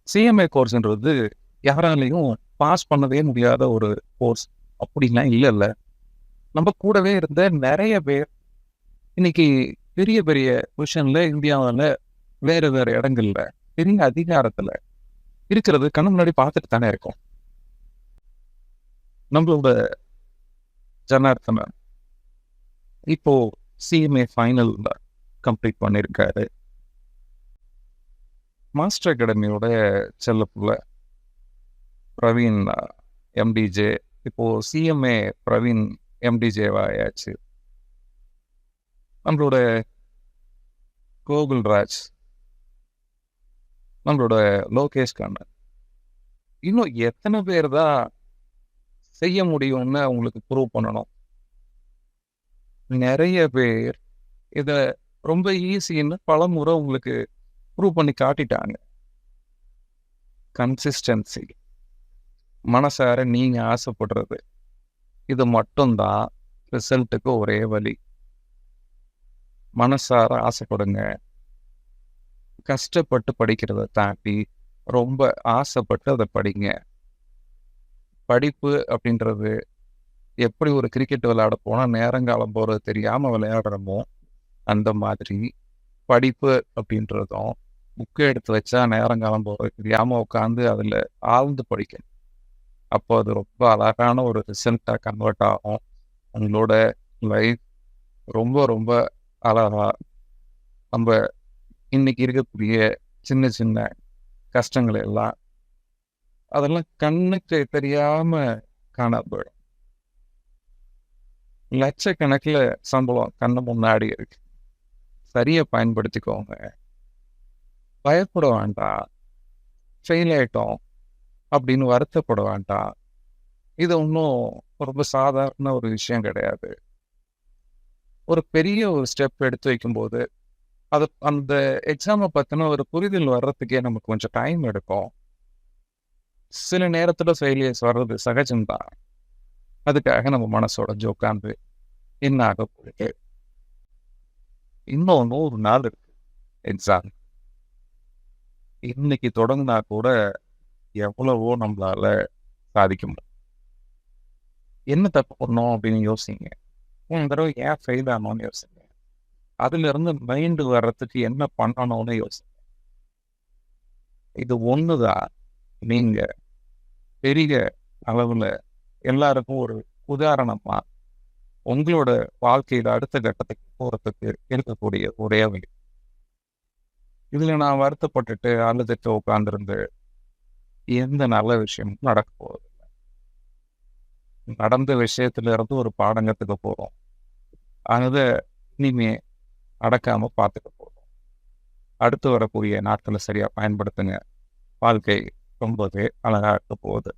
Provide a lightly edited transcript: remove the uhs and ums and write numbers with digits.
CMA கோர்ஸ்ன்றது யாராலையும் pass பண்ணவே முடியாத ஒரு கோர்ஸ் அப்படிலாம் இல்லைல்ல. நம்ம கூடவே இருந்த நிறைய பேர் இன்னைக்கு பெரிய பெரிய பொசிஷன்ல இந்தியாவில் வேற வேற இடங்கள்ல பெரிய அதிகாரத்துல இருக்கிறது கண்ணு முன்னாடி பார்த்துட்டு தானே இருக்கோம். நம்மளோட ஜனார்த்தனன் இப்போ சிஎம்ஏ ஃபைனல் கம்ப்ளீட் பண்ணியிருக்காரு. மாஸ்டர் அகாடமியோட செல்லப்புள்ள பிரவீன் எம்டிஜே இப்போ சிஎம்ஏ பிரவீன் எம்டிஜேவாயாச்சு. நம்மளோட கோகுல்ராஜ், நம்மளோட லோகேஷ் கண்ணன், இன்னும் எத்தனை பேர் தான் செய்ய முடியும்னு அவங்களுக்கு ப்ரூவ் பண்ணணும். நிறைய பேர் இதை ரொம்ப ஈஸின்னு பல முறை உங்களுக்கு ப்ரூவ் பண்ணி காட்டிட்டாங்க. கன்சிஸ்டன்சி, மனசார நீங்க ஆசைப்படுறது, இது மட்டும்தான் ரிசல்ட்டுக்கு ஒரே வழி. மனசார ஆசைப்படுங்க. கஷ்டப்பட்டு படிக்கிறத தாண்டி ரொம்ப ஆசைப்பட்டு அதை படிங்க. படிப்பு அப்படின்றது எப்படி ஒரு கிரிக்கெட் விளையாட போனால் நேரங்காலம் போகிறது தெரியாமல் விளையாடுறோமோ அந்த மாதிரி படிப்பு அப்படின்றதும் புக்கு எடுத்து வச்சா நேரங்காலம் போகிறது தெரியாமல் உட்காந்து அதில் ஆழ்ந்து படிக்கணும். அப்போ அது ரொம்ப அழகான ஒரு ரிசல்ட்டாக கன்வெர்ட் ஆகும். உங்களோட லைஃப் ரொம்ப ரொம்ப அழகா நம்ம இன்னைக்கு இருக்கக்கூடிய சின்ன சின்ன கஷ்டங்கள் எல்லாம் அதெல்லாம் கண்ணுக்கு தெரியாம காண போயிடும். லட்சக்கணக்கில் சம்பளம் கண்ணு முன்னாடி இருக்கு. சரியா பயன்படுத்திக்கோங்க. பயப்பட வேண்டாம். ஃபெயில் ஆயிட்டோம் அப்படின்னு வருத்தப்பட வேண்டாம். இது ஒன்றும் ரொம்ப சாதாரண ஒரு விஷயம் கிடையாது. ஒரு பெரிய ஒரு ஸ்டெப் எடுத்து வைக்கும்போது அது அந்த எக்ஸாமை பற்றின ஒரு புரிதல் வர்றதுக்கே நமக்கு கொஞ்சம் டைம் எடுக்கும். சில நேரத்தில் ஃபெயிலியர்ஸ் வர்றது சகஜம்தான். அதுக்காக நம்ம மனசோட உட்காந்து என்ன ஆக போகுது, இன்னும் 100 நாள் இருக்கு எக்ஸாம். இன்னைக்கு தொடங்கினா கூட எவ்வளவோ நம்மளால சாதிக்க முடியும். என்ன தப்பு பண்ணோம் அப்படின்னு யோசிங்க. இந்த தடவை ஏன் ஃபெயில் ஆனோன்னு யோசிங்க. அதுல இருந்து மைண்டு வர்றதுக்கு என்ன பண்ணணும்னு யோசிங்க. இது ஒண்ணுதான் நீங்க பெரிய அளவுல எல்லாருக்கும் ஒரு உதாரணமா உங்களோட வாழ்க்கையில அடுத்த கட்டத்துக்கு போறதுக்கு இருக்கக்கூடிய ஒரே வழி. இதுல நான் வருத்தப்பட்டுட்டு அழுதுட்டு உட்கார்ந்துருந்து எந்த நல்ல விஷயமும் நடக்க போவதில்லை. நடந்த விஷயத்துல இருந்து ஒரு பாடங்கத்துக்கு போறோம். அதை இனிமே அடக்காம பார்த்துக்க போறோம். அடுத்து வரக்கூடிய நாட்களை சரியா பயன்படுத்துங்க. வாழ்க்கை ரொம்பவே அழகா இருக்க போகுது.